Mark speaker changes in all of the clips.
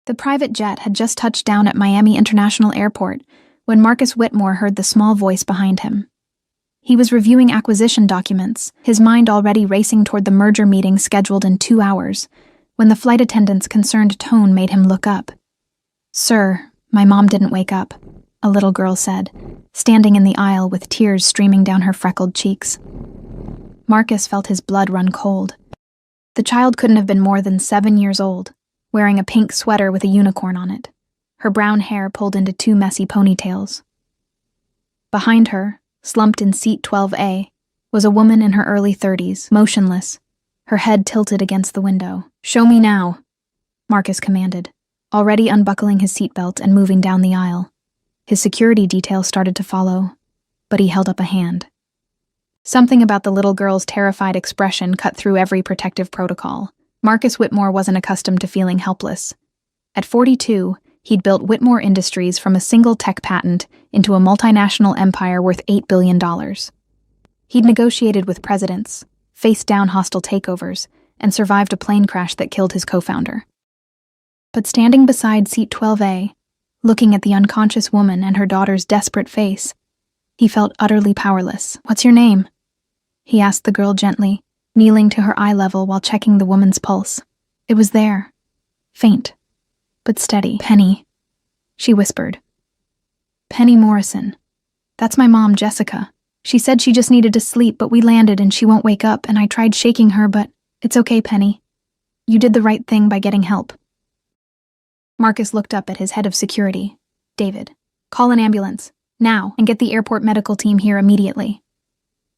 Speaker 1: The private jet had just touched down at Miami International Airport when Marcus Whitmore heard the small voice behind him. He was reviewing acquisition documents, his mind already racing toward the merger meeting scheduled in 2 hours, when the flight attendant's concerned tone made him look up. "Sir, my mom didn't wake up," a little girl said, standing in the aisle with tears streaming down her freckled cheeks. Marcus felt his blood run cold. The child couldn't have been more than 7 years old, wearing a pink sweater with a unicorn on it, her brown hair pulled into 2 messy ponytails. Behind her, slumped in seat 12A, was a woman in her early 30s, motionless, her head tilted against the window. "Show me now," Marcus commanded, already unbuckling his seatbelt and moving down the aisle. His security detail started to follow, but he held up a hand. Something about the little girl's terrified expression cut through every protective protocol. Marcus Whitmore wasn't accustomed to feeling helpless. At 42, he'd built Whitmore Industries from a single tech patent into a multinational empire worth $8 billion. He'd negotiated with presidents, faced down hostile takeovers, and survived a plane crash that killed his co-founder. But standing beside seat 12A, looking at the unconscious woman and her daughter's desperate face, he felt utterly powerless. "What's your name?" he asked the girl gently, kneeling to her eye level while checking the woman's pulse. It was there, faint, but steady. "Penny," she whispered. "Penny Morrison. That's my mom, Jessica. She said she just needed to sleep, but we landed and she won't wake up, and I tried shaking her, but it's okay, Penny. You did the right thing by getting help." Marcus looked up at his head of security, David. "Call an ambulance, now, and get the airport medical team here immediately."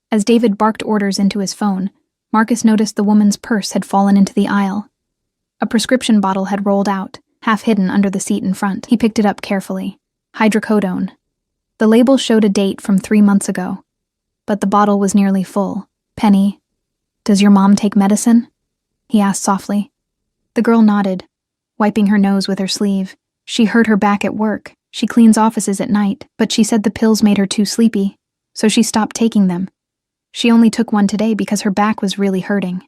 Speaker 1: As David barked orders into his phone, Marcus noticed the woman's purse had fallen into the aisle. A prescription bottle had rolled out, half hidden under the seat in front. He picked it up carefully. Hydrocodone. The label showed a date from 3 months ago, but the bottle was nearly full. "Penny, does your mom take medicine?" he asked softly. The girl nodded, wiping her nose with her sleeve. "She hurt her back at work. She cleans offices at night, but she said the pills made her too sleepy, so she stopped taking them. She only took one today because her back was really hurting."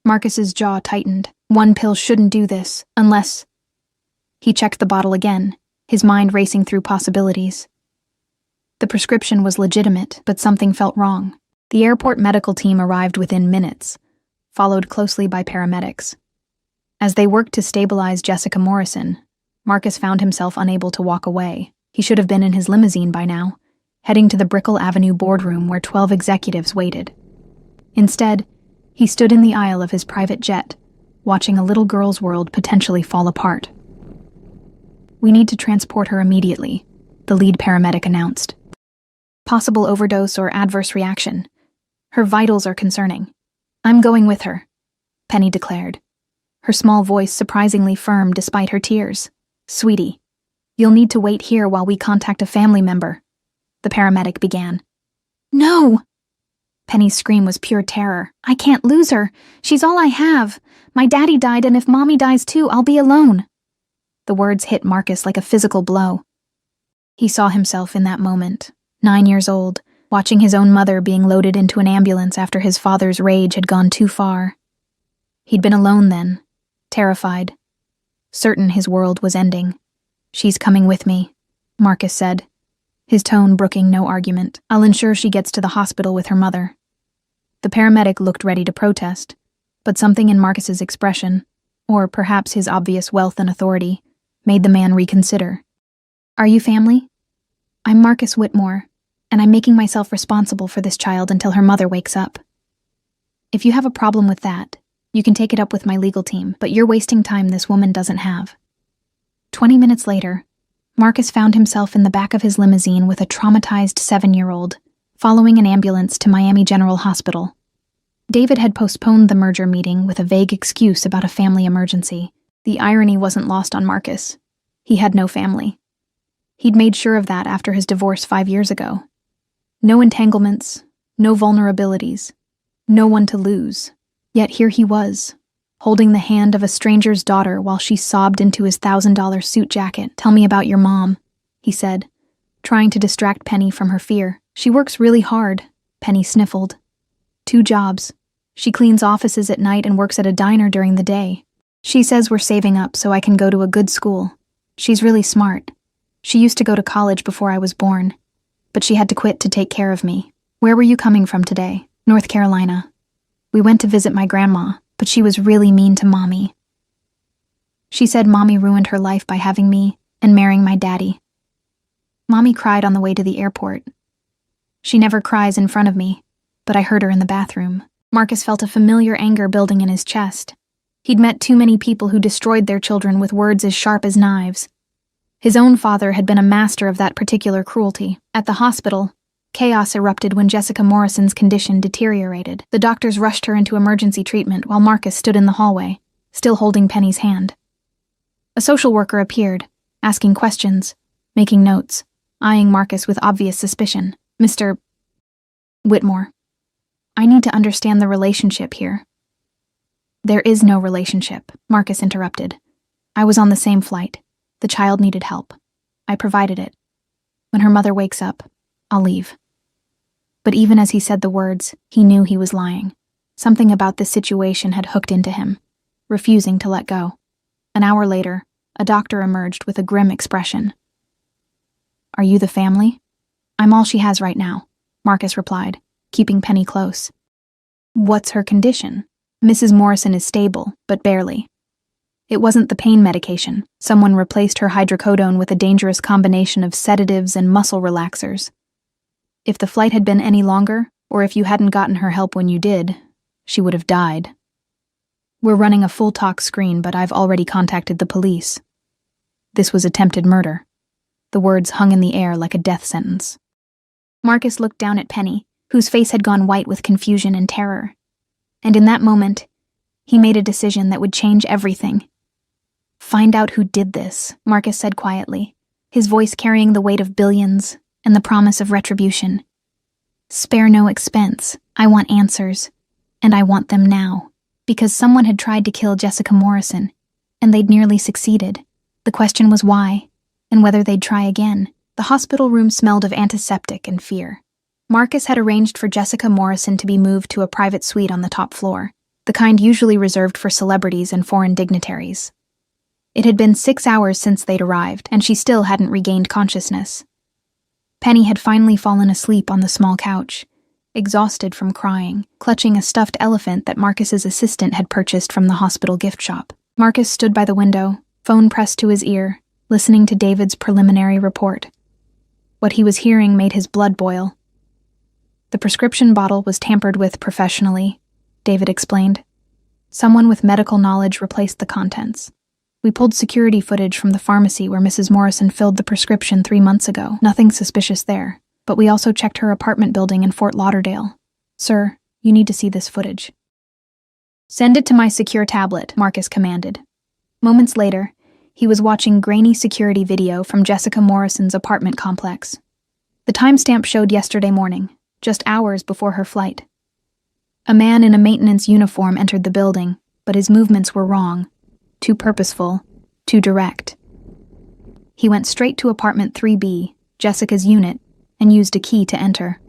Speaker 1: Marcus's jaw tightened. One pill shouldn't do this, unless... He checked the bottle again, his mind racing through possibilities. The prescription was legitimate, but something felt wrong. The airport medical team arrived within minutes, followed closely by paramedics. As they worked to stabilize Jessica Morrison, Marcus found himself unable to walk away. He should have been in his limousine by now, heading to the Brickell Avenue boardroom where 12 executives waited. Instead, he stood in the aisle of his private jet, watching a little girl's world potentially fall apart. "We need to transport her immediately," the lead paramedic announced. "Possible overdose or adverse reaction. Her vitals are concerning." "I'm going with her," Penny declared, her small voice surprisingly firm despite her tears. "Sweetie, you'll need to wait here while we contact a family member," the paramedic began. "No!" Penny's scream was pure terror. "I can't lose her. She's all I have. My daddy died, and if Mommy dies too, I'll be alone." The words hit Marcus like a physical blow. He saw himself in that moment, 9 years old, watching his own mother being loaded into an ambulance after his father's rage had gone too far. He'd been alone then, terrified, certain his world was ending. "She's coming with me," Marcus said, his tone brooking no argument. "I'll ensure she gets to the hospital with her mother." The paramedic looked ready to protest, but something in Marcus's expression, or perhaps his obvious wealth and authority, made the man reconsider. "Are you family? I'm Marcus Whitmore, and I'm making myself responsible for this child until her mother wakes up. If you have a problem with that, you can take it up with my legal team, but you're wasting time this woman doesn't have." 20 minutes later, Marcus found himself in the back of his limousine with a traumatized 7-year-old, following an ambulance to Miami General Hospital. David had postponed the merger meeting with a vague excuse about a family emergency. The irony wasn't lost on Marcus. He had no family. He'd made sure of that after his divorce 5 years ago. No entanglements, no vulnerabilities, no one to lose. Yet here he was, holding the hand of a stranger's daughter while she sobbed into his $1,000 suit jacket. "Tell me about your mom," he said, trying to distract Penny from her fear. "She works really hard," Penny sniffled. 2 jobs. She cleans offices at night and works at a diner during the day. She says we're saving up so I can go to a good school. She's really smart. She used to go to college before I was born, but she had to quit to take care of me. Where were you coming from today? North Carolina. We went to visit my grandma, but she was really mean to Mommy. She said Mommy ruined her life by having me and marrying my daddy. Mommy cried on the way to the airport. She never cries in front of me, but I heard her in the bathroom. Marcus felt a familiar anger building in his chest. He'd met too many people who destroyed their children with words as sharp as knives. His own father had been a master of that particular cruelty. At the hospital, chaos erupted when Jessica Morrison's condition deteriorated. The doctors rushed her into emergency treatment while Marcus stood in the hallway, still holding Penny's hand. A social worker appeared, asking questions, making notes, eyeing Marcus with obvious suspicion. Mr. Whitmore, I need to understand the relationship here. There is no relationship, Marcus interrupted. I was on the same flight. The child needed help. I provided it. When her mother wakes up, I'll leave. But even as he said the words, he knew he was lying. Something about this situation had hooked into him, refusing to let go. An hour later, a doctor emerged with a grim expression. Are you the family? I'm all she has right now, Marcus replied, keeping Penny close. What's her condition? Mrs. Morrison is stable, but barely. It wasn't the pain medication. Someone replaced her hydrocodone with a dangerous combination of sedatives and muscle relaxers. If the flight had been any longer, or if you hadn't gotten her help when you did, she would have died. We're running a full talk screen, but I've already contacted the police. This was attempted murder. The words hung in the air like a death sentence. Marcus looked down at Penny, whose face had gone white with confusion and terror. And in that moment, he made a decision that would change everything. Find out who did this, Marcus said quietly, his voice carrying the weight of billions and the promise of retribution. Spare no expense. I want answers. And I want them now. Because someone had tried to kill Jessica Morrison, and they'd nearly succeeded. The question was why, and whether they'd try again. The hospital room smelled of antiseptic and fear. Marcus had arranged for Jessica Morrison to be moved to a private suite on the top floor, the kind usually reserved for celebrities and foreign dignitaries. It had been 6 hours since they'd arrived, and she still hadn't regained consciousness. Penny had finally fallen asleep on the small couch, exhausted from crying, clutching a stuffed elephant that Marcus's assistant had purchased from the hospital gift shop. Marcus stood by the window, phone pressed to his ear, listening to David's preliminary report. What he was hearing made his blood boil. The prescription bottle was tampered with professionally, David explained. Someone with medical knowledge replaced the contents. We pulled security footage from the pharmacy where Mrs. Morrison filled the prescription 3 months ago. Nothing suspicious there, but we also checked her apartment building in Fort Lauderdale. Sir, you need to see this footage. Send it to my secure tablet, Marcus commanded. Moments later, he was watching grainy security video from Jessica Morrison's apartment complex. The timestamp showed yesterday morning, just hours before her flight. A man in a maintenance uniform entered the building, but his movements were wrong, too purposeful, too direct. He went straight to apartment 3B, Jessica's unit, and used a key to enter.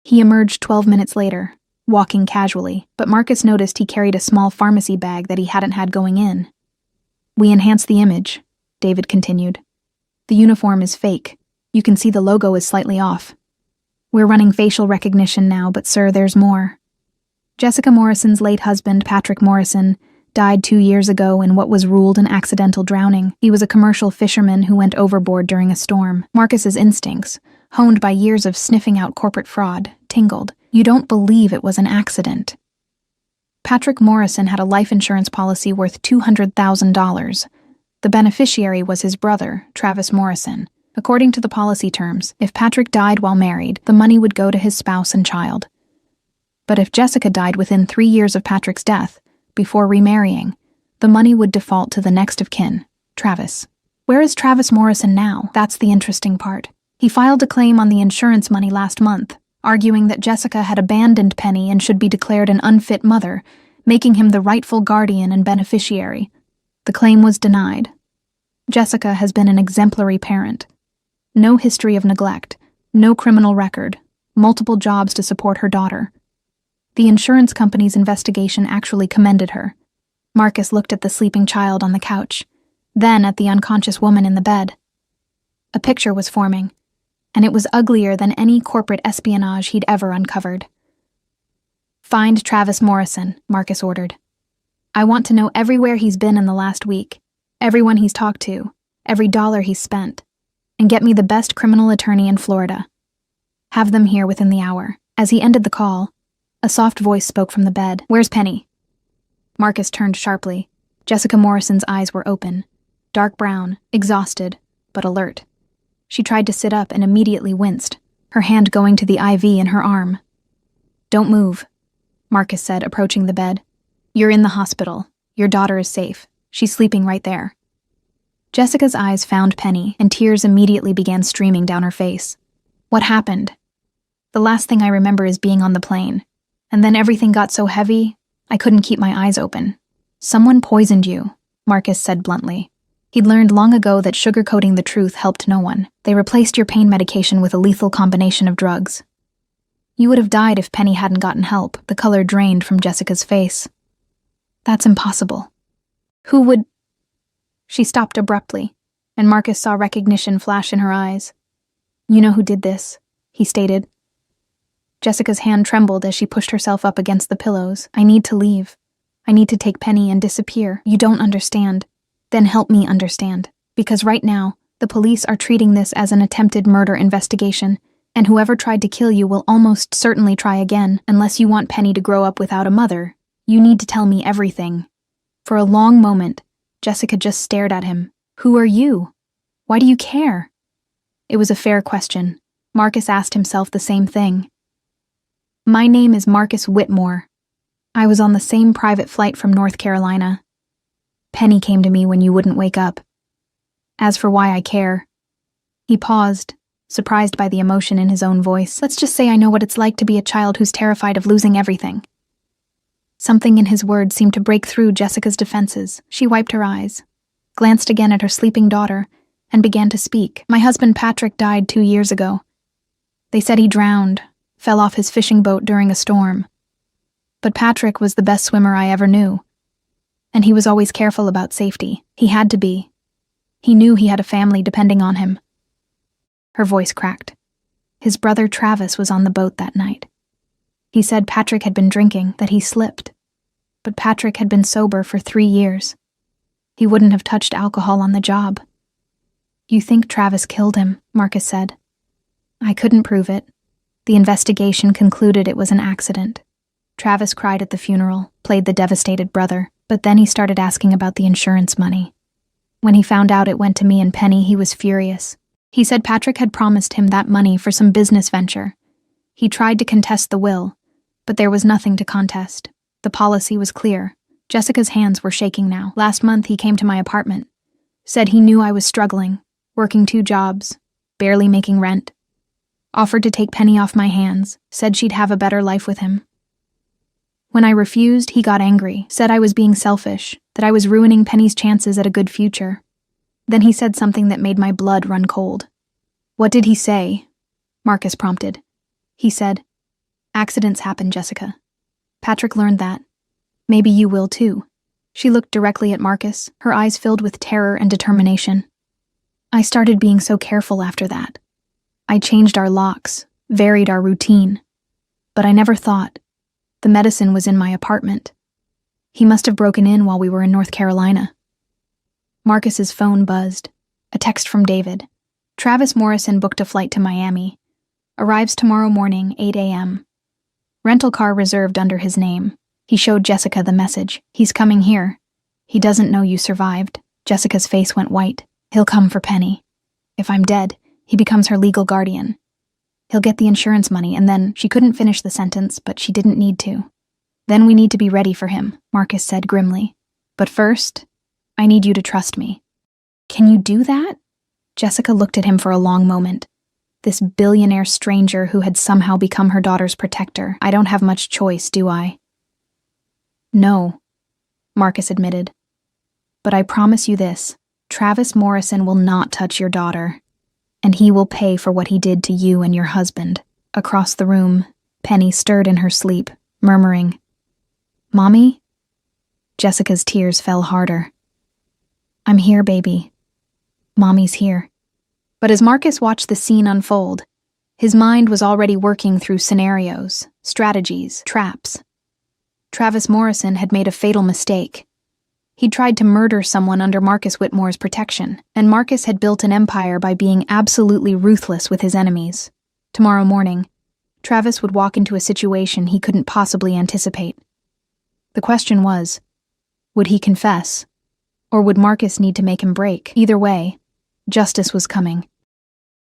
Speaker 1: He emerged 12 minutes later, walking casually, but Marcus noticed he carried a small pharmacy bag that he hadn't had going in. We enhanced the image, David continued. The uniform is fake. You can see the logo is slightly off. We're running facial recognition now, but sir, there's more. Jessica Morrison's late husband, Patrick Morrison, died 2 years ago in what was ruled an accidental drowning. He was a commercial fisherman who went overboard during a storm. Marcus's instincts, honed by years of sniffing out corporate fraud, tingled. You don't believe it was an accident. Patrick Morrison had a life insurance policy worth $200,000. The beneficiary was his brother, Travis Morrison. According to the policy terms, if Patrick died while married, the money would go to his spouse and child. But if Jessica died within 3 years of Patrick's death, before remarrying, the money would default to the next of kin, Travis. Where is Travis Morrison now? That's the interesting part. He filed a claim on the insurance money last month, arguing that Jessica had abandoned Penny and should be declared an unfit mother, making him the rightful guardian and beneficiary. The claim was denied. Jessica has been an exemplary parent. No history of neglect, no criminal record, multiple jobs to support her daughter. The insurance company's investigation actually commended her. Marcus looked at the sleeping child on the couch, then at the unconscious woman in the bed. A picture was forming, and it was uglier than any corporate espionage he'd ever uncovered. "Find Travis Morrison," Marcus ordered. "I want to know everywhere he's been in the last week, everyone he's talked to, every dollar he's spent, and get me the best criminal attorney in Florida. Have them here within the hour." As he ended the call, a soft voice spoke from the bed. "Where's Penny?" Marcus turned sharply. Jessica Morrison's eyes were open, dark brown, exhausted, but alert. She tried to sit up and immediately winced, her hand going to the IV in her arm. "Don't move," Marcus said, approaching the bed. "You're in the hospital. Your daughter is safe. She's sleeping right there." Jessica's eyes found Penny, and tears immediately began streaming down her face. "What happened?" "The last thing I remember is being on the plane, and then everything got so heavy, I couldn't keep my eyes open." "Someone poisoned you," Marcus said bluntly. He'd learned long ago that sugarcoating the truth helped no one. "They replaced your pain medication with a lethal combination of drugs. You would have died if Penny hadn't gotten help." The color drained from Jessica's face. "That's impossible. Who would—" She stopped abruptly, and Marcus saw recognition flash in her eyes. "You know who did this," he stated. Jessica's hand trembled as she pushed herself up against the pillows. "I need to leave. I need to take Penny and disappear. You don't understand. Then help me understand. Because right now, the police are treating this as an attempted murder investigation, and whoever tried to kill you will almost certainly try again. Unless you want Penny to grow up without a mother, you need to tell me everything." For a long moment, Jessica just stared at him. "Who are you? Why do you care?" It was a fair question. Marcus asked himself the same thing. "My name is Marcus Whitmore. I was on the same private flight from North Carolina. Penny came to me when you wouldn't wake up. As for why I care..." He paused, surprised by the emotion in his own voice. "Let's just say I know what it's like to be a child who's terrified of losing everything." Something in his words seemed to break through Jessica's defenses. She wiped her eyes, glanced again at her sleeping daughter, and began to speak. "My husband Patrick died 2 years ago. They said he drowned, fell off his fishing boat during a storm. But Patrick was the best swimmer I ever knew. And he was always careful about safety. He had to be. He knew he had a family depending on him." Her voice cracked. "His brother Travis was on the boat that night. He said Patrick had been drinking, that he slipped. But Patrick had been sober for 3 years. He wouldn't have touched alcohol on the job." "You think Travis killed him," Marcus said. "I couldn't prove it. The investigation concluded it was an accident. Travis cried at the funeral, played the devastated brother, but then he started asking about the insurance money. When he found out it went to me and Penny, he was furious. He said Patrick had promised him that money for some business venture. He tried to contest the will, but there was nothing to contest. The policy was clear." Jessica's hands were shaking now. "Last month he came to my apartment. Said he knew I was struggling, working 2 jobs, barely making rent. Offered to take Penny off my hands, said she'd have a better life with him. When I refused, he got angry, said I was being selfish, that I was ruining Penny's chances at a good future. Then he said something that made my blood run cold." "What did he say?" Marcus prompted. "He said, 'Accidents happen, Jessica. Patrick learned that. Maybe you will too.'" She looked directly at Marcus, her eyes filled with terror and determination. "I started being so careful after that. I changed our locks, varied our routine. But I never thought. The medicine was in my apartment. He must have broken in while we were in North Carolina." Marcus's phone buzzed. A text from David. "Travis Morrison booked a flight to Miami. Arrives tomorrow morning, 8 a.m. Rental car reserved under his name." He showed Jessica the message. "He's coming here. He doesn't know you survived." Jessica's face went white. "He'll come for Penny. If I'm dead, he becomes her legal guardian. He'll get the insurance money, and then..." She couldn't finish the sentence, but she didn't need to. "Then we need to be ready for him," Marcus said grimly. "But first, I need you to trust me." "Can you do that?" Jessica looked at him for a long moment. This billionaire stranger who had somehow become her daughter's protector. "I don't have much choice, do I?" "No," Marcus admitted. "But I promise you this, Travis Morrison will not touch your daughter. And he will pay for what he did to you and your husband." Across the room, Penny stirred in her sleep, murmuring, "Mommy?" Jessica's tears fell harder. "I'm here, baby. Mommy's here." But as Marcus watched the scene unfold, his mind was already working through scenarios, strategies, traps. Travis Morrison had made a fatal mistake. He'd tried to murder someone under Marcus Whitmore's protection, and Marcus had built an empire by being absolutely ruthless with his enemies. Tomorrow morning, Travis would walk into a situation he couldn't possibly anticipate. The question was, would he confess? Or would Marcus need to make him break? Either way, justice was coming.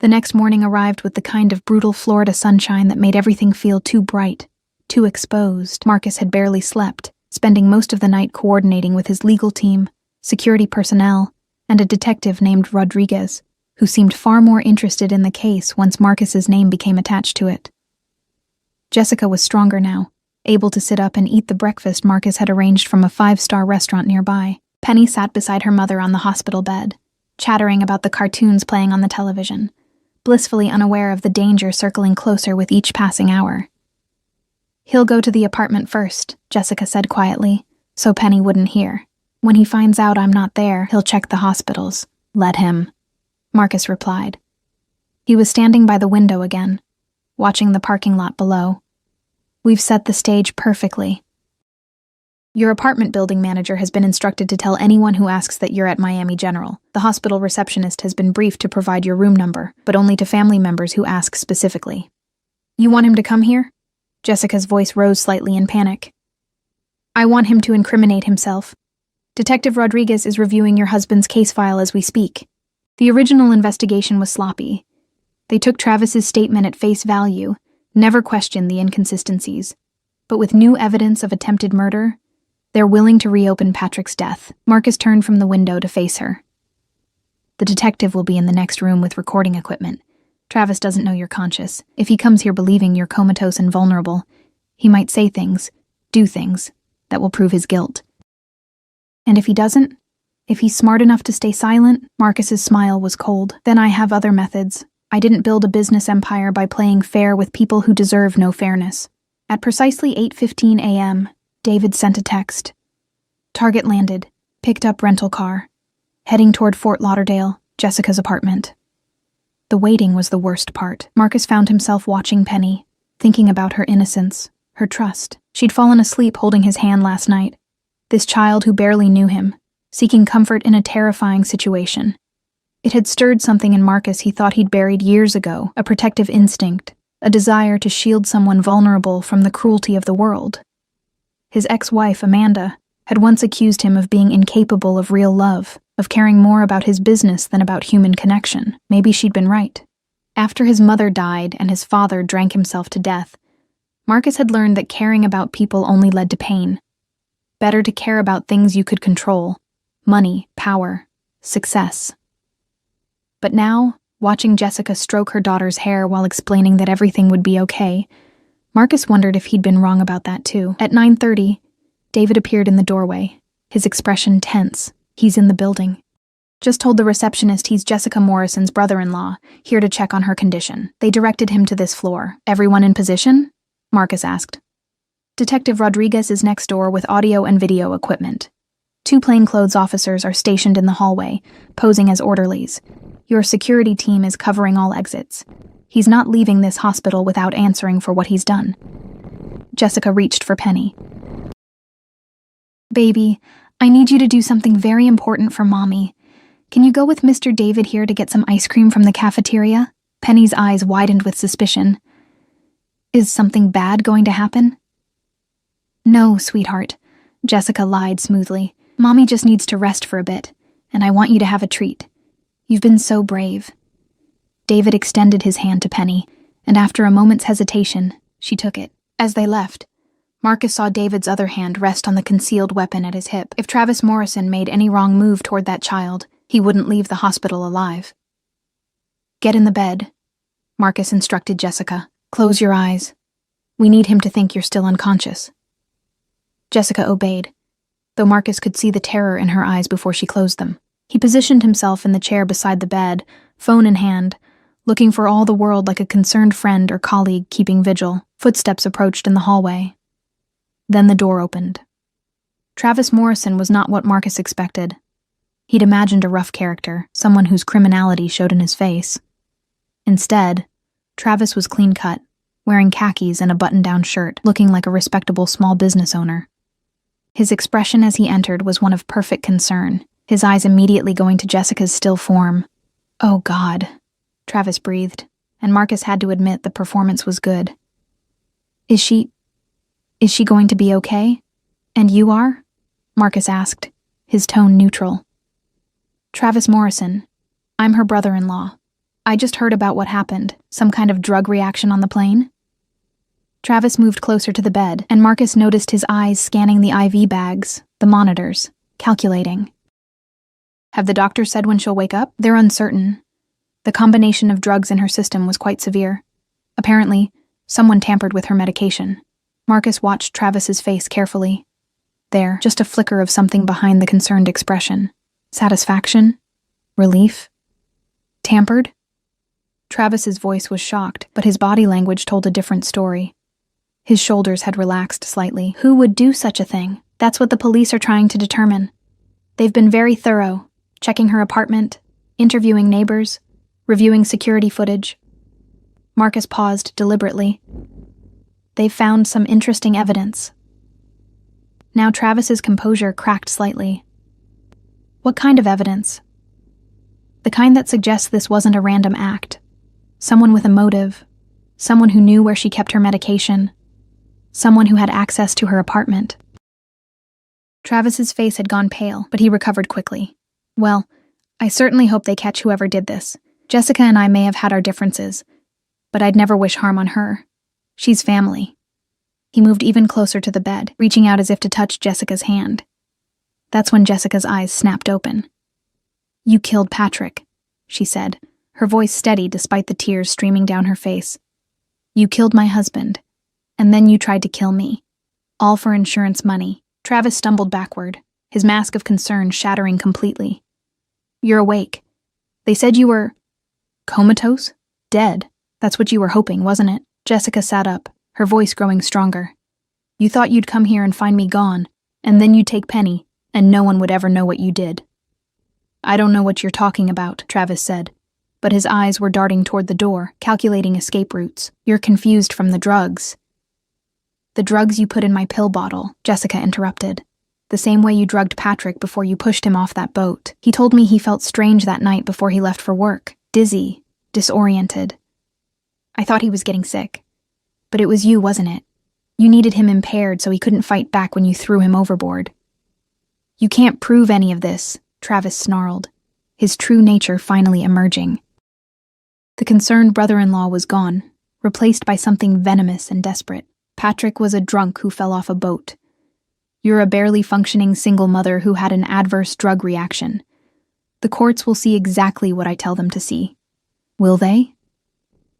Speaker 1: The next morning arrived with the kind of brutal Florida sunshine that made everything feel too bright, too exposed. Marcus had barely slept, spending most of the night coordinating with his legal team, security personnel, and a detective named Rodriguez, who seemed far more interested in the case once Marcus's name became attached to it. Jessica was stronger now, able to sit up and eat the breakfast Marcus had arranged from a 5-star restaurant nearby. Penny sat beside her mother on the hospital bed, chattering about the cartoons playing on the television, blissfully unaware of the danger circling closer with each passing hour. "He'll go to the apartment first," Jessica said quietly, so Penny wouldn't hear. "When he finds out I'm not there, he'll check the hospitals. Let him," Marcus replied. He was standing by the window again, watching the parking lot below. "We've set the stage perfectly. Your apartment building manager has been instructed to tell anyone who asks that you're at Miami General. The hospital receptionist has been briefed to provide your room number, but only to family members who ask specifically." "You want him to come here?" Jessica's voice rose slightly in panic. "I want him to incriminate himself. Detective Rodriguez is reviewing your husband's case file as we speak. The original investigation was sloppy. They took Travis's statement at face value, never questioned the inconsistencies. But with new evidence of attempted murder, they're willing to reopen Patrick's death." Marcus turned from the window to face her. "The detective will be in the next room with recording equipment. Travis doesn't know you're conscious. If he comes here believing you're comatose and vulnerable, he might say things, do things, that will prove his guilt. And if he doesn't, if he's smart enough to stay silent," Marcus's smile was cold, "then I have other methods. I didn't build a business empire by playing fair with people who deserve no fairness." At precisely 8:15 a.m., David sent a text. Target landed, picked up rental car, heading toward Fort Lauderdale, Jessica's apartment. The waiting was the worst part. Marcus found himself watching Penny, thinking about her innocence, her trust. She'd fallen asleep holding his hand last night. This child who barely knew him, seeking comfort in a terrifying situation. It had stirred something in Marcus he thought he'd buried years ago, a protective instinct, a desire to shield someone vulnerable from the cruelty of the world. His ex-wife, Amanda, had once accused him of being incapable of real love, of caring more about his business than about human connection. Maybe she'd been right. After his mother died and his father drank himself to death, Marcus had learned that caring about people only led to pain. Better to care about things you could control: money, power, success. But now, watching Jessica stroke her daughter's hair while explaining that everything would be okay, Marcus wondered if he'd been wrong about that too. At 9:30, David appeared in the doorway, his expression tense. "He's in the building. Just told the receptionist he's Jessica Morrison's brother-in-law, here to check on her condition." They directed him to this floor. "Everyone in position?" Marcus asked. "Detective Rodriguez is next door with audio and video equipment. 2 plainclothes officers are stationed in the hallway, posing as orderlies. Your security team is covering all exits. He's not leaving this hospital without answering for what he's done." Jessica reached for Penny. "Baby, I need you to do something very important for Mommy. Can you go with Mr. David here to get some ice cream from the cafeteria?" Penny's eyes widened with suspicion. "Is something bad going to happen?" "No, sweetheart," Jessica lied smoothly. "Mommy just needs to rest for a bit, and I want you to have a treat. You've been so brave." David extended his hand to Penny, and after a moment's hesitation, she took it. As they left, Marcus saw David's other hand rest on the concealed weapon at his hip. If Travis Morrison made any wrong move toward that child, he wouldn't leave the hospital alive. "Get in the bed," Marcus instructed Jessica. "Close your eyes. We need him to think you're still unconscious." Jessica obeyed, though Marcus could see the terror in her eyes before she closed them. He positioned himself in the chair beside the bed, phone in hand, looking for all the world like a concerned friend or colleague keeping vigil. Footsteps approached in the hallway. Then the door opened. Travis Morrison was not what Marcus expected. He'd imagined a rough character, someone whose criminality showed in his face. Instead, Travis was clean-cut, wearing khakis and a button-down shirt, looking like a respectable small business owner. His expression as he entered was one of perfect concern, his eyes immediately going to Jessica's still form. "Oh, God," Travis breathed, and Marcus had to admit the performance was good. Is she going to be okay? And you are?" Marcus asked, his tone neutral. "Travis Morrison. I'm her brother-in-law. I just heard about what happened, some kind of drug reaction on the plane." Travis moved closer to the bed, and Marcus noticed his eyes scanning the IV bags, the monitors, calculating. "Have the doctors said when she'll wake up?" "They're uncertain. The combination of drugs in her system was quite severe. Apparently, someone tampered with her medication." Marcus watched Travis's face carefully. There, just a flicker of something behind the concerned expression. Satisfaction? Relief? Tampered? Travis's voice was shocked, but his body language told a different story. His shoulders had relaxed slightly. Who would do such a thing? That's what the police are trying to determine. They've been very thorough, checking her apartment, interviewing neighbors, reviewing security footage. Marcus paused deliberately. They've found some interesting evidence. Now Travis's composure cracked slightly. What kind of evidence? The kind that suggests this wasn't a random act. Someone with a motive. Someone who knew where she kept her medication. Someone who had access to her apartment. Travis's face had gone pale, but he recovered quickly. "Well, I certainly hope they catch whoever did this. Jessica and I may have had our differences, but I'd never wish harm on her. She's family." He moved even closer to the bed, reaching out as if to touch Jessica's hand. That's when Jessica's eyes snapped open. "You killed Patrick," she said, her voice steady despite the tears streaming down her face. "You killed my husband, and then you tried to kill me. All for insurance money." Travis stumbled backward, his mask of concern shattering completely. "You're awake. They said you were comatose? Dead. That's what you were hoping, wasn't it?" Jessica sat up, her voice growing stronger. "You thought you'd come here and find me gone, and then you'd take Penny, and no one would ever know what you did." "I don't know what you're talking about," Travis said, but his eyes were darting toward the door, calculating escape routes. "You're confused from the drugs." "The drugs you put in my pill bottle," Jessica interrupted. "The same way you drugged Patrick before you pushed him off that boat. He told me he felt strange that night before he left for work, dizzy, disoriented. I thought he was getting sick. But it was you, wasn't it? You needed him impaired so he couldn't fight back when you threw him overboard." "You can't prove any of this," Travis snarled, his true nature finally emerging. The concerned brother-in-law was gone, replaced by something venomous and desperate. Patrick was a drunk who fell off a boat. You're a barely functioning single mother who had an adverse drug reaction. The courts will see exactly what I tell them to see. Will they?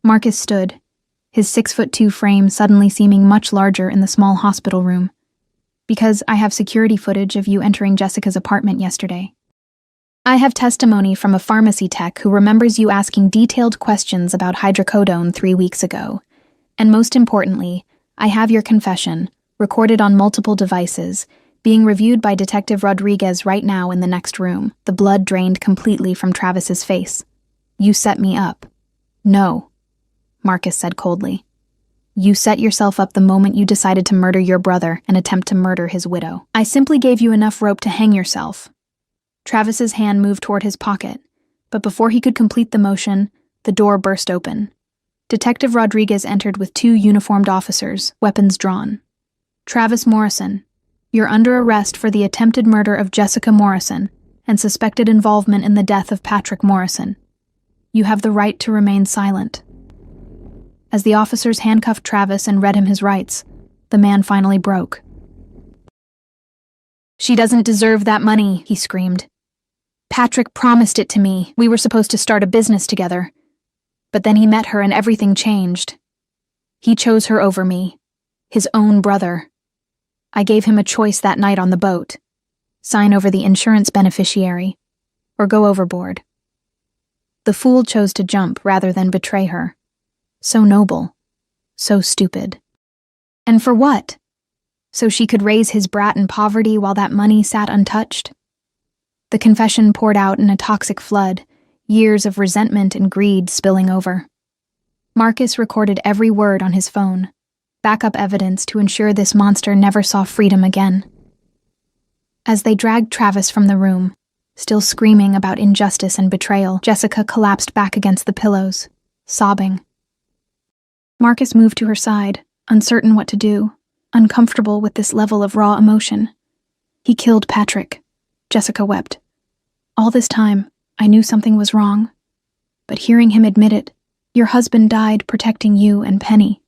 Speaker 1: Marcus stood, his 6'2" frame suddenly seeming much larger in the small hospital room. "Because I have security footage of you entering Jessica's apartment yesterday. I have testimony from a pharmacy tech who remembers you asking detailed questions about hydrocodone 3 weeks ago. And most importantly, I have your confession, recorded on multiple devices, being reviewed by Detective Rodriguez right now in the next room." The blood drained completely from Travis's face. "You set me up." "No," Marcus said coldly. "You set yourself up the moment you decided to murder your brother and attempt to murder his widow. I simply gave you enough rope to hang yourself." Travis's hand moved toward his pocket, but before he could complete the motion, the door burst open. Detective Rodriguez entered with 2 uniformed officers, weapons drawn. "Travis Morrison, you're under arrest for the attempted murder of Jessica Morrison and suspected involvement in the death of Patrick Morrison. You have the right to remain silent." As the officers handcuffed Travis and read him his rights, the man finally broke. "She doesn't deserve that money," he screamed. "Patrick promised it to me. We were supposed to start a business together. But then he met her and everything changed. He chose her over me, his own brother. I gave him a choice that night on the boat. Sign over the insurance beneficiary, or go overboard. The fool chose to jump rather than betray her. So noble. So stupid. And for what? so she could raise his brat in poverty while that money sat untouched? The confession poured out in a toxic flood, years of resentment and greed spilling over. Marcus recorded every word on his phone, backup evidence to ensure this monster never saw freedom again. As they dragged Travis from the room, still screaming about injustice and betrayal, Jessica collapsed back against the pillows, sobbing. Marcus moved to her side, uncertain what to do, uncomfortable with this level of raw emotion. He killed Patrick, Jessica wept. All this time, I knew something was wrong. But hearing him admit it, your husband died protecting you and Penny,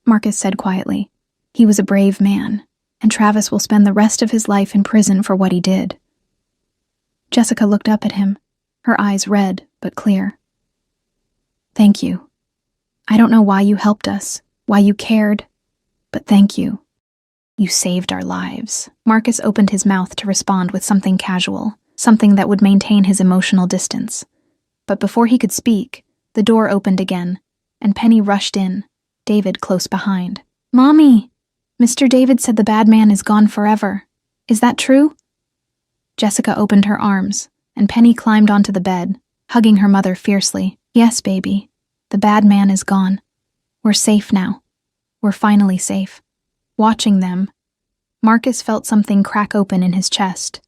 Speaker 1: Marcus said quietly. He was a brave man, and Travis will spend the rest of his life in prison for what he did. Jessica looked up at him, her eyes red but clear. Thank you. I don't know why you helped us, why you cared, but thank you. You saved our lives. Marcus opened his mouth to respond with something casual, something that would maintain his emotional distance. But before he could speak, the door opened again, and Penny rushed in, David close behind. Mommy! Mr. David said the bad man is gone forever. Is that true? Jessica opened her arms, and Penny climbed onto the bed, hugging her mother fiercely. Yes, baby. The bad man is gone. We're safe now. We're finally safe. Watching them, Marcus felt something crack open in his chest,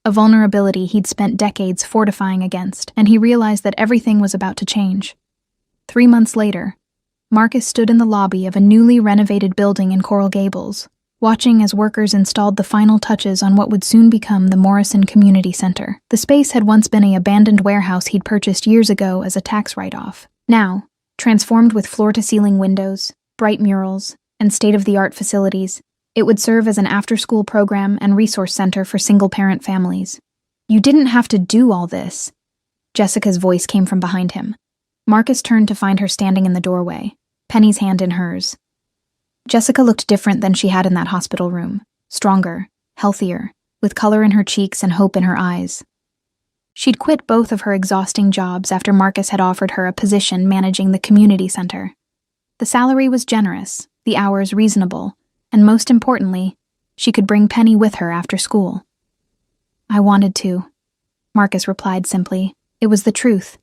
Speaker 1: a vulnerability he'd spent decades fortifying against, and he realized that everything was about to change. 3 months later, Marcus stood in the lobby of a newly renovated building in Coral Gables, watching as workers installed the final touches on what would soon become the Morrison Community Center. The space had once been an abandoned warehouse he'd purchased years ago as a tax write-off. Now, transformed with floor-to-ceiling windows, bright murals, and state-of-the-art facilities, it would serve as an after-school program and resource center for single-parent families. You didn't have to do all this. Jessica's voice came from behind him. Marcus turned to find her standing in the doorway, Penny's hand in hers. Jessica looked different than she had in that hospital room, stronger, healthier, with color in her cheeks and hope in her eyes. She'd quit both of her exhausting jobs after Marcus had offered her a position managing the community center. The salary was generous, the hours reasonable, and most importantly, she could bring Penny with her after school. I wanted to, Marcus replied simply. It was the truth.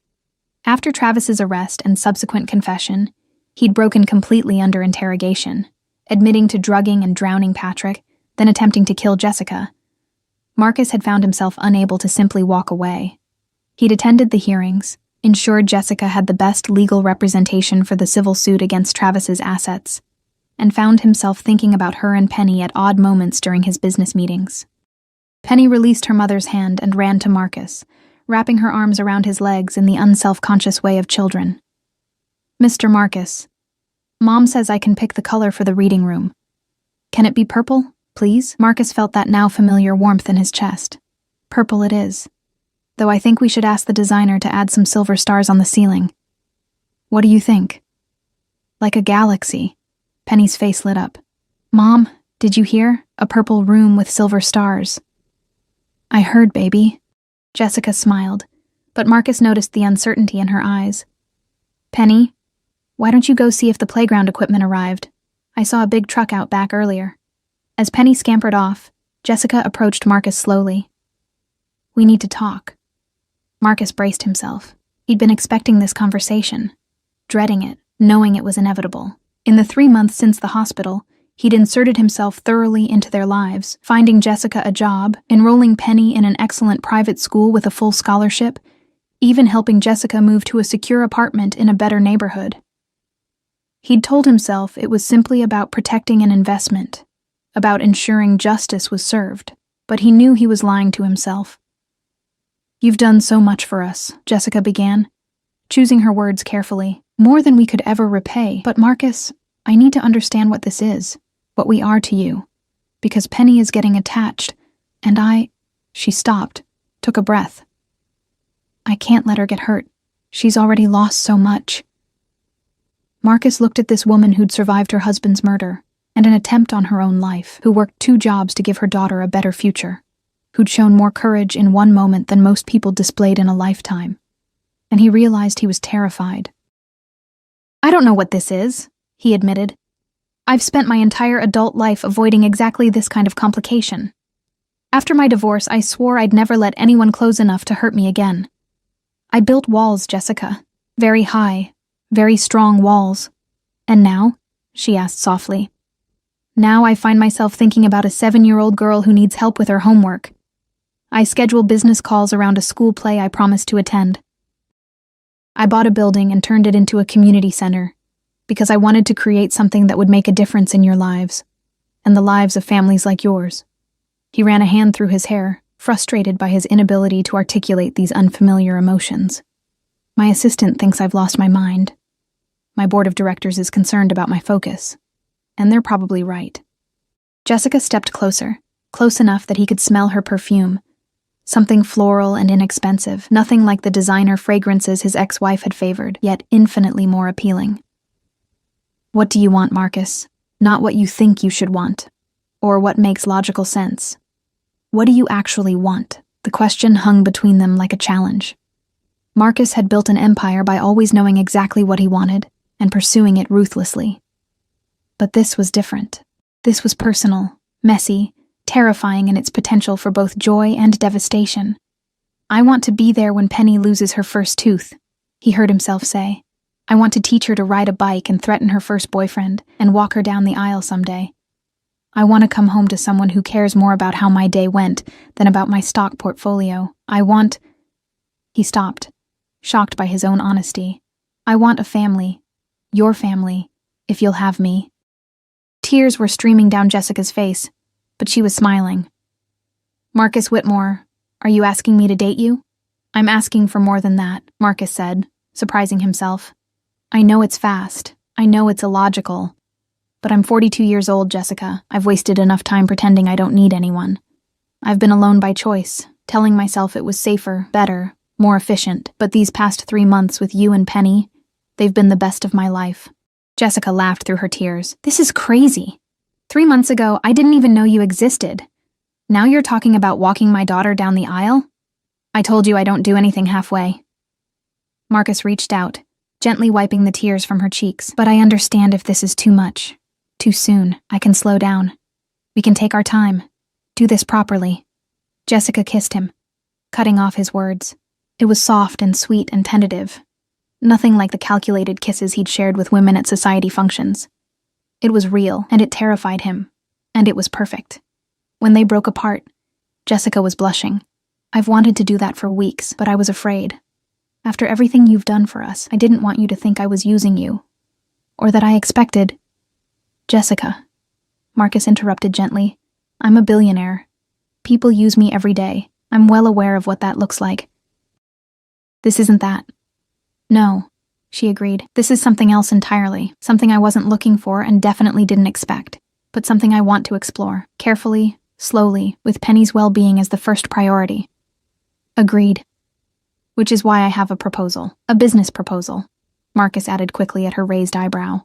Speaker 1: After Travis's arrest and subsequent confession, he'd broken completely under interrogation, admitting to drugging and drowning Patrick, then attempting to kill Jessica. Marcus had found himself unable to simply walk away. He'd attended the hearings, ensured Jessica had the best legal representation for the civil suit against Travis's assets, and found himself thinking about her and Penny at odd moments during his business meetings. Penny released her mother's hand and ran to Marcus, wrapping her arms around his legs in the unself-conscious way of children. Mr. Marcus, Mom says I can pick the color for the reading room. Can it be purple, please? Marcus felt that now familiar warmth in his chest. Purple it is. Though I think we should ask the designer to add some silver stars on the ceiling. What do you think? Like a galaxy. Penny's face lit up. Mom, did you hear? A purple room with silver stars. I heard, baby. Jessica smiled, but Marcus noticed the uncertainty in her eyes. Penny, why don't you go see if the playground equipment arrived? I saw a big truck out back earlier. As Penny scampered off, Jessica approached Marcus slowly. We need to talk. Marcus braced himself. He'd been expecting this conversation, dreading it, knowing it was inevitable. In the 3 months since the hospital, he'd inserted himself thoroughly into their lives, finding Jessica a job, enrolling Penny in an excellent private school with a full scholarship, even helping Jessica move to a secure apartment in a better neighborhood. He'd told himself it was simply about protecting an investment, about ensuring justice was served, but he knew he was lying to himself. You've done so much for us, Jessica began, choosing her words carefully. More than we could ever repay. But Marcus, I need to understand what this is, what we are to you, because Penny is getting attached, and She stopped, took a breath. I can't let her get hurt. She's already lost so much. Marcus looked at this woman who'd survived her husband's murder and an attempt on her own life, who worked 2 jobs to give her daughter a better future, who'd shown more courage in one moment than most people displayed in a lifetime. And he realized he was terrified. I don't know what this is, he admitted. I've spent my entire adult life avoiding exactly this kind of complication. After my divorce, I swore I'd never let anyone close enough to hurt me again. I built walls, Jessica. Very high, very strong walls. And now? She asked softly. Now I find myself thinking about a 7-year-old girl who needs help with her homework. I schedule business calls around a school play I promised to attend. I bought a building and turned it into a community center because I wanted to create something that would make a difference in your lives and the lives of families like yours. He ran a hand through his hair, frustrated by his inability to articulate these unfamiliar emotions. My assistant thinks I've lost my mind. My board of directors is concerned about my focus. And they're probably right. Jessica stepped closer, close enough that he could smell her perfume. Something floral and inexpensive, nothing like the designer fragrances his ex-wife had favored, yet infinitely more appealing. What do you want, Marcus? Not what you think you should want, or what makes logical sense. What do you actually want? The question hung between them like a challenge. Marcus had built an empire by always knowing exactly what he wanted and pursuing it ruthlessly. But this was different. This was personal, messy, terrifying in its potential for both joy and devastation. I want to be there when Penny loses her first tooth, he heard himself say. I want to teach her to ride a bike and threaten her first boyfriend and walk her down the aisle someday. I want to come home to someone who cares more about how my day went than about my stock portfolio. He stopped, shocked by his own honesty. I want a family. Your family, if you'll have me. Tears were streaming down Jessica's face, but she was smiling. Marcus Whitmore, are you asking me to date you? I'm asking for more than that, Marcus said, surprising himself. I know it's fast. I know it's illogical. But I'm 42 years old, Jessica. I've wasted enough time pretending I don't need anyone. I've been alone by choice, telling myself it was safer, better, more efficient. But these past 3 months with you and Penny, they've been the best of my life. Jessica laughed through her tears. This is crazy. 3 months ago, I didn't even know you existed. Now you're talking about walking my daughter down the aisle? I told you I don't do anything halfway. Marcus reached out, gently wiping the tears from her cheeks. But I understand if this is too much. Too soon. I can slow down. We can take our time. Do this properly. Jessica kissed him, cutting off his words. It was soft and sweet and tentative. Nothing like the calculated kisses he'd shared with women at society functions. It was real, and it terrified him. And it was perfect. When they broke apart, Jessica was blushing. I've wanted to do that for weeks, but I was afraid. After everything you've done for us, I didn't want you to think I was using you. Or that I expected... Jessica, Marcus interrupted gently. I'm a billionaire. People use me every day. I'm well aware of what that looks like. This isn't that. No, she agreed. This is something else entirely. Something I wasn't looking for and definitely didn't expect. But something I want to explore. Carefully, slowly, with Penny's well-being as the first priority. Agreed. Which is why I have a proposal. A business proposal. Marcus added quickly at her raised eyebrow.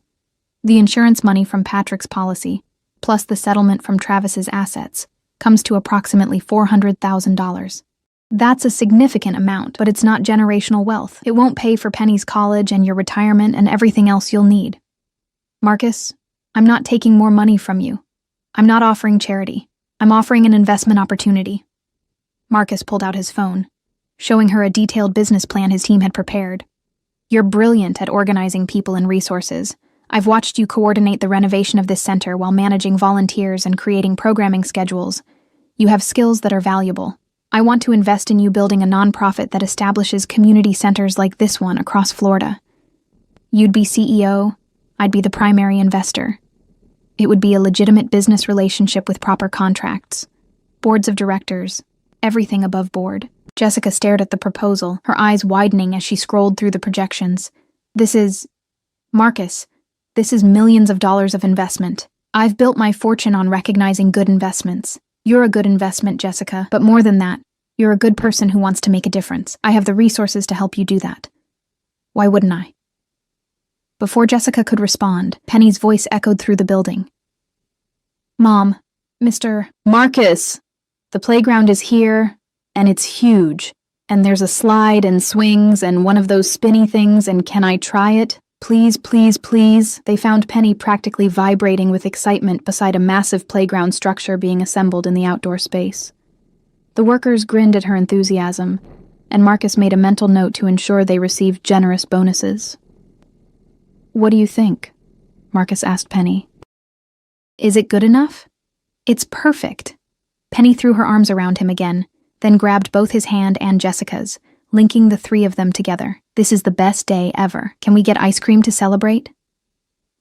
Speaker 1: The insurance money from Patrick's policy, plus the settlement from Travis's assets, comes to approximately $400,000. That's a significant amount, but it's not generational wealth. It won't pay for Penny's college and your retirement and everything else you'll need. Marcus, I'm not taking more money from you. I'm not offering charity. I'm offering an investment opportunity. Marcus pulled out his phone, showing her a detailed business plan his team had prepared. You're brilliant at organizing people and resources. I've watched you coordinate the renovation of this center while managing volunteers and creating programming schedules. You have skills that are valuable. I want to invest in you building a nonprofit that establishes community centers like this one across Florida. You'd be CEO, I'd be the primary investor. It would be a legitimate business relationship with proper contracts, boards of directors, everything above board. Jessica stared at the proposal, her eyes widening as she scrolled through the projections. Marcus, this is millions of dollars of investment. I've built my fortune on recognizing good investments. You're a good investment, Jessica, but more than that, you're a good person who wants to make a difference. I have the resources to help you do that. Why wouldn't I? Before Jessica could respond, Penny's voice echoed through the building. Mom, Mr. Marcus, the playground is here, and it's huge, and there's a slide and swings and one of those spinny things, and can I try it? Please, please, please. They found Penny practically vibrating with excitement beside a massive playground structure being assembled in the outdoor space. The workers grinned at her enthusiasm, and Marcus made a mental note to ensure they received generous bonuses. What do you think? Marcus asked Penny. Is it good enough? It's perfect. Penny threw her arms around him again, then grabbed both his hand and Jessica's, linking the three of them together. This is the best day ever. Can we get ice cream to celebrate?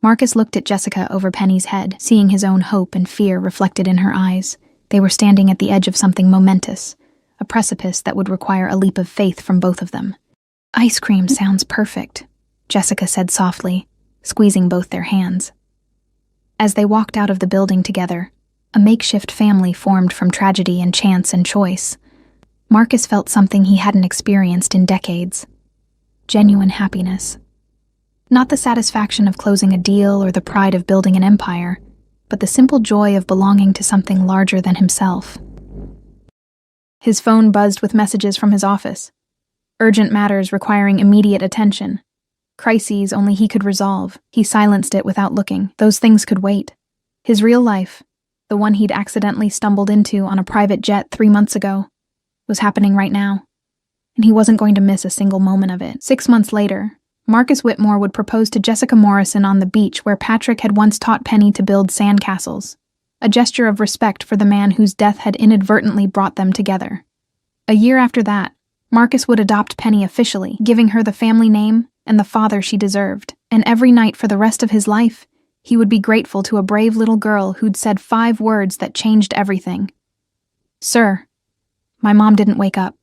Speaker 1: Marcus looked at Jessica over Penny's head, seeing his own hope and fear reflected in her eyes. They were standing at the edge of something momentous, a precipice that would require a leap of faith from both of them. Ice cream sounds perfect, Jessica said softly, squeezing both their hands. As they walked out of the building together, a makeshift family formed from tragedy and chance and choice. Marcus felt something he hadn't experienced in decades. Genuine happiness. Not the satisfaction of closing a deal or the pride of building an empire, but the simple joy of belonging to something larger than himself. His phone buzzed with messages from his office. Urgent matters requiring immediate attention. Crises only he could resolve. He silenced it without looking. Those things could wait. His real life, the one he'd accidentally stumbled into on a private jet 3 months ago, was happening right now, and he wasn't going to miss a single moment of it. 6 months later, Marcus Whitmore would propose to Jessica Morrison on the beach where Patrick had once taught Penny to build sandcastles, a gesture of respect for the man whose death had inadvertently brought them together. A year after that, Marcus would adopt Penny officially, giving her the family name and the father she deserved, and every night for the rest of his life, he would be grateful to a brave little girl who'd said 5 words that changed everything. Sir, my mom didn't wake up.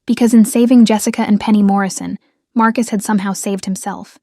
Speaker 1: Because in saving Jessica and Penny Morrison, Marcus had somehow saved himself.